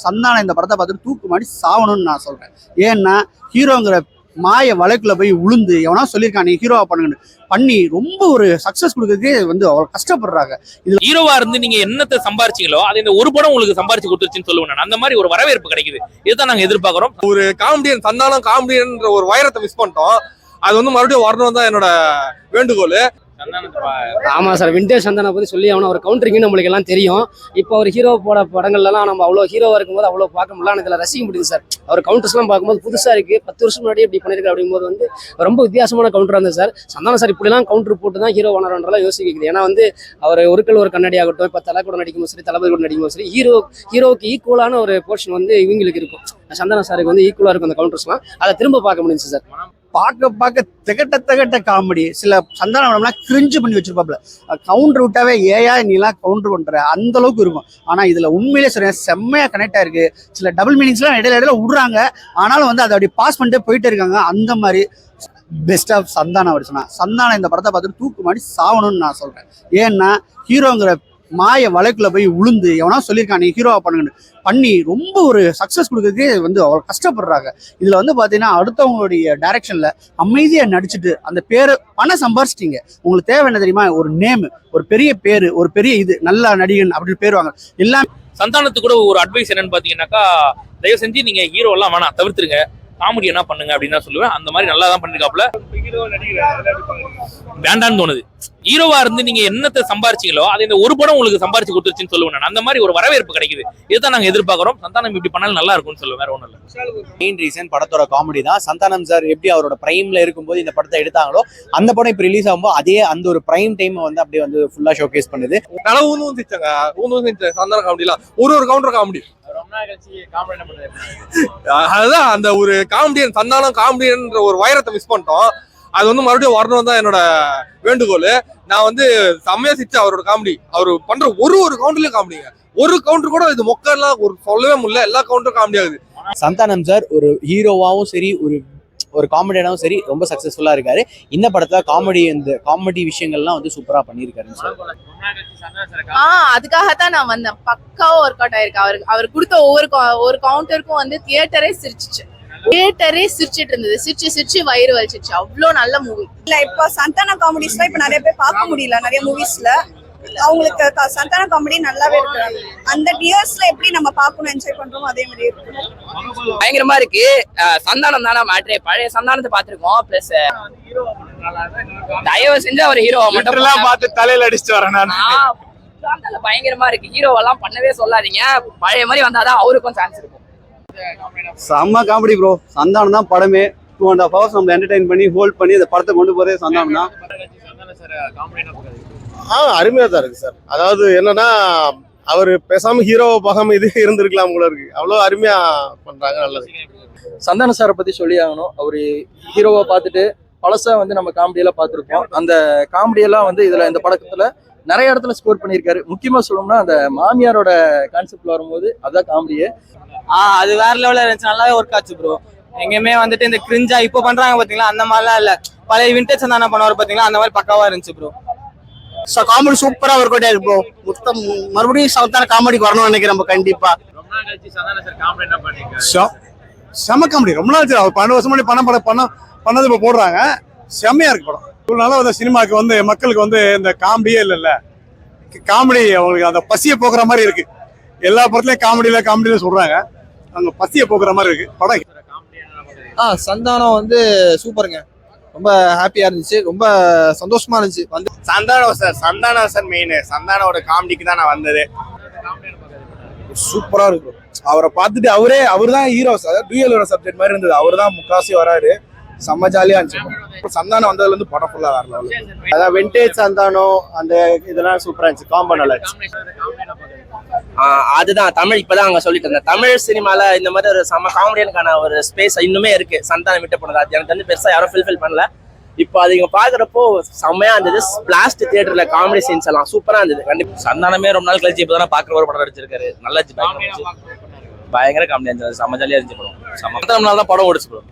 சந்தானம் இந்த படத்தை பார்த்துட்டு தூக்கு மாட்டி சாவணும்னு நான் சொல்றேன். ஏன்னா ஹீரோங்கிற மாய வழக்குல போய் உளுந்து எவனா சொல்லியிருக்கான் நீ ஹீரோவா பண்ணுங்கன்னு பண்ணி ரொம்ப ஒரு சக்சஸ் கொடுக்கறதுக்கே அவ்வளவு கஷ்டப்படுறாங்க. இதுல ஹீரோவா இருந்து நீங்க என்னத்தை சம்பாரிச்சீங்களோ அது இந்த ஒரு படம் உங்களுக்கு சம்பாரிச்சு கொடுத்துருச்சுன்னு சொல்லுவேன். அந்த மாதிரி ஒரு வரவேற்பு கிடைக்குது. இதுதான் நாங்க எதிர்பார்க்கிறோம். ஒரு காமெடியன் சந்தானம் காமெடியன்ற ஒரு வைரத்தை மிஸ் பண்ணிட்டோம். அது மறுபடியும் வரணும் தான் என்னோட வேண்டுகோள். ஆமா சார், விண்டேஜ் சந்தானம் பத்தி சொல்லி அவனை ஒரு கவுண்டரிங்னு நம்மளுக்கு எல்லாம் தெரியும். இப்போ ஒரு ஹீரோ போட படங்கள்லாம் நம்ம அவ்வளோ ஹீரோவா இருக்கும்போது அவ்வளோ பார்க்க முடியல. இதுல ரசிக்க முடியுது சார். அவர் கவுண்டர்ஸ் எல்லாம் பார்க்கும்போது புதுசா இருக்கு. 10 வருஷம் முன்னாடி இப்படி பண்ணிருக்காரு அப்படிங்கும்போது ரொம்ப வித்தியாசமான கவுண்டரா இருந்தது சார். சந்தானம் சார் இப்படிலாம் கவுண்டர் போட்டு தான் ஹீரோ வளரன்றலாம் யோசிக்குது. ஏன்னா அவர் ஒரு கண்ணாடி ஆகட்டும், இப்போ தலை கூட நடிக்கும் சரி, தளபதி கூட நடிக்கும் சரி, ஹீரோவுக்கு ஈக்குவலான ஒரு போர்ஷன் இவங்களுக்கு இருக்கும். சந்தானம் சாருக்கு ஈக்குவலா இருக்கும் அந்த கவுண்டர்ஸ்லாம். அதை திரும்ப பார்க்க முடிஞ்சு சார். பார்க்க திகட்ட காமெடி. சில சந்தானம் கிரிஞ்சு பண்ணி வச்சிருப்பாப்ல. கவுண்டர் விட்டாவே ஏயா நீலாம் கவுண்டர் பண்ற அந்த அளவுக்கு இருக்கும். ஆனா இதுல உண்மையிலே சொல்றேன், செம்மையா கனெக்ட் ஆயிருக்கு. சில டபுள் மீனிங்ஸ்லாம் இடையில விடுறாங்க. ஆனாலும் அதை அப்படி பாஸ் பண்ணிட்டு போயிட்டே இருக்காங்க. அந்த மாதிரி பெஸ்ட் ஆஃப் சந்தானம் அப்படி சொன்னா. சந்தானம் இந்த படத்தை பார்த்துட்டு தூக்கு மாட்டி சாவணும்னு நான் சொல்றேன். ஏன்னா ஹீரோங்கிற மாய வழக்குல போய் உளுந்து எவனா சொல்லியிருக்கான் நீ ஹீரோவா பண்ணுங்கன்னு பண்ணி ரொம்ப ஒரு சக்சஸ் கொடுக்கறதுக்கே அவ்வளவு கஷ்டப்படுறாங்க. இதுல பாத்தீங்கன்னா அடுத்தவங்களுடைய டைரக்ஷன்ல அமைதியா நடிச்சுட்டு அந்த பேரை பணம் சம்பாரிச்சிட்டீங்க. உங்களுக்கு தேவை என்ன தெரியுமா? ஒரு நேம், ஒரு பெரிய பேரு, ஒரு பெரிய நல்ல நடிகன் அப்படின்னு பேர் வாங்க. எல்லாம் சந்தானத்துக்கு கூட ஒரு அட்வைஸ் என்னன்னு பாத்தீங்கன்னாக்கா, தயவு செஞ்சு நீங்க ஹீரோ எல்லாம் வேணாம், தவிர்த்துருங்க, காமெடி என்ன பண்ணுங்க அப்படின்னு தான் சொல்லுவேன். அந்த மாதிரி நல்லா தான் பண்ணிருக்காப்ல. வேண்டான்னு தோணுது. ஹீரோவா இருந்து நீங்க என்னத்தை சம்பாரிச்சீங்களோ அது இந்த ஒரு படம் உங்களுக்கு சம்பாரிச்சு கொடுத்துருச்சுன்னு சொல்லுவேன். அந்த மாதிரி ஒரு வரவேற்பு கிடைக்குது. இதுதான் நாங்க எதிர்பார்க்கிறோம். சந்தானம் இப்படி பண்ணாலும் நல்லா இருக்கும்னு சொல்லுவேன். வேற ஒண்ணும் இல்லை. மெயின் ரீசன் படத்தோட காமெடி தான். சந்தானம் சார் எப்படி அவரோட பிரைம்ல இருக்கும்போது இந்த படத்தை எடுத்தாங்களோ, அந்த படம் இப்ப ரிலீஸ் ஆகும்போது அதே அந்த ஒரு பிரைம் டைம் அப்படியே ஃபுல்லா ஷோகேஸ் பண்ணுது. நல்லா சந்தான காமெடிலாம் ஒரு கவுண்டர் காமெடி. அதுதான் அந்த ஒரு காமெடியன் சந்தானம் காமெடியன்ற ஒரு வைரத்தை மிஸ் பண்ணிட்டோம். அது மறுபடியும் வரணும் தான் என்னோட வேண்டுகோள். நான் செம்மையா சிரிச்சேன் அவரோட காமெடி. அவர் பண்ற ஒரு கவுண்டர்லயும் காமெடிங்க. ஒரு கவுண்டர் கூட இது மொக்கெல்லாம் சொல்லவே முடியல. எல்லா கவுண்டரும் காமெடி ஆகுது. சந்தானம் சார் ஒரு ஹீரோவாவும் சரி, ஒரு காமெடியனாவும் சரி ரொம்ப சக்சஸ்ஃபுல்லா இருக்காரு. இந்த படத்துல காமெடி விஷயங்கள்லாம் சூப்பரா பண்ணிருக்காரு சார். அதுக்காகத்தான் நான் வந்தேன். பக்காவா ஒர்க் அவுட் ஆயிருக்கு. அவர் கொடுத்த ஒவ்வொரு கவுண்டருக்கும் தியேட்டரே சிரிச்சிட்டு இருந்தது. சிரிச்சு வயிறு வலிச்சிச்சு. அவ்வளோ நல்ல மூவி. இல்ல இப்ப சந்தான காமெடிஸ்லாம் இப்ப நிறைய பேர் பார்க்க முடியல. நிறைய மூவிஸ்ல அவங்களுக்கு சந்தான காமெடி நல்லாவே இருக்கு. அந்த டியர்ஸ்ல எப்படி நம்ம பார்க்கணும், என்ஜாய் பண்றோம், அதே மாதிரி இருக்கு. பயங்கரமா இருக்கு. சந்தானம் தானே மாற்றே. பழைய சந்தானத்தை பாத்துருக்கோம். பிளஸ் தயவு செஞ்சு அவர் ஹீரோவா மட்டும் பார்த்து தலையில அடிச்சுட்டு வரேன். பயங்கரமா இருக்கு. ஹீரோவெல்லாம் பண்ணவே சொல்லாதீங்க. பழைய மாதிரி வந்தாதான் அவருக்கும் சான்ஸ் இருக்கும். செம்ம காமெடி ப்ரோ. சந்தானம் தான் படமே. 2.5 hours நம்ம என்டர்டைன் பண்ணி ஹோல்ட் பண்ணி இந்த படத்தை கொண்டு போறதே சந்தானம் தான். அருமையா தான் இருக்கு சார். அதாவது என்னன்னா, அவர் பேசாம ஹீரோவை பார்க்காம இது இருந்திருக்கலாம் போல இருக்கு. அவ்வளவு அருமையா பண்றாங்க. நல்லது. சந்தான சாரை பத்தி சொல்லி ஆகணும். அவரு ஹீரோவை பார்த்துட்டு பழசா நம்ம காமெடியெல்லாம் பார்த்துருக்கோம். அந்த காமெடியெல்லாம் இதுல இந்த படத்துல நிறைய இடத்துல ஸ்கோர் பண்ணியிருக்காரு. முக்கியமா சொல்லணும்னா அந்த மாமியாரோட கான்செப்ட்ல வரும்போது அதான் காமெடியே. அது வேற லெவல்ல இருந்துச்சு. நல்லாவே ஒர்க் ஆச்சு ப்ரோ. எங்கேயுமே இந்த கிரிஞ்சா இப்போ பண்றாங்க பாத்தீங்களா, அந்த மாதிரிலாம் இல்ல. பழைய விண்டேஜ் சந்தானம் பண்ணுவார் பாத்தீங்களா, அந்த மாதிரி பக்காவா இருந்துச்சு ப்ரோ. காமெடி சூப்பரா ஒர்க் அவுட் ஆயிருக்கு ப்ரோ. மொத்தம் மறுபடியும் சந்தான காமெடிக்கு வரணும்னு நினைக்கிறேன் நம்ம. கண்டிப்பா செம காமெடி. ரொம்ப நாள் 12 வருஷம் முன்னாடி பண்ணது இப்ப போடுறாங்க. செம்மையா இருக்கு படம். இவ்வளவு நாளா சினிமாக்கு மக்களுக்கு இந்த காமெடியே இல்ல. காமெடி அவங்களுக்கு அந்த பசியை போக்குற மாதிரி இருக்கு. எல்லா படத்துலயும் காமெடியில சொல்றாங்க. அங்க பசியை போக்குற மாதிரி இருக்கு படம். சந்தானம் சூப்பருங்க. ரொம்ப ஹாப்பியா இருந்துச்சு. ரொம்ப சந்தோஷமா இருந்துச்சு. Santhanam sir main. சந்தானோட காமெடிக்கு தான் நான் வந்தது. சூப்பரா இருக்கு. அவரை பார்த்துட்டு அவர்தான் ஹீரோ. டூயல் சப்ஜெக்ட் மாதிரி இருந்தது. அவர் தான் முக்காசி வராரு. செம்ம ஜாலியா இருந்துச்சு. சந்தானம் வந்ததுல இருந்து படம் ஃபுல்லா வரல. அதான் விண்டேஜ் சந்தானம் அந்த இதெல்லாம் சூப்பரா இருந்துச்சு. காம்போ நல்லா இருந்துச்சு. அதுதான் தமிழ். இப்பதான் அங்க சொல்லிட்டு இருந்தேன். தமிழ் சினிமால இந்த மாதிரி ஒரு செம காமெடியனுக்கான ஒரு ஸ்பேஸ் இன்னுமே இருக்கு. சந்தானம் விட்டு போனது அது எனக்கு பெருசா யாரும் ஃபில்ஃபில் பண்ணல. இப்போ அது இங்க பாக்குறப்போ செம்மையா இருந்தது. பிளாஸ்ட் தியேட்டர்ல காமெடி சீன்ஸ் எல்லாம் சூப்பரா இருந்தது. கண்டிப்பா சந்தானமே ரொம்ப நாள் கழிச்சு இப்பதான் பாக்குற ஒரு படம் நடிச்சிருக்காரு. நல்லா பயங்கர காமெடி இருந்துச்சு. செம்ம ஜாலியா இருந்துச்சு படம். சந்தானம்னால தான் படம் ஓடிச்சு ப்ரோ.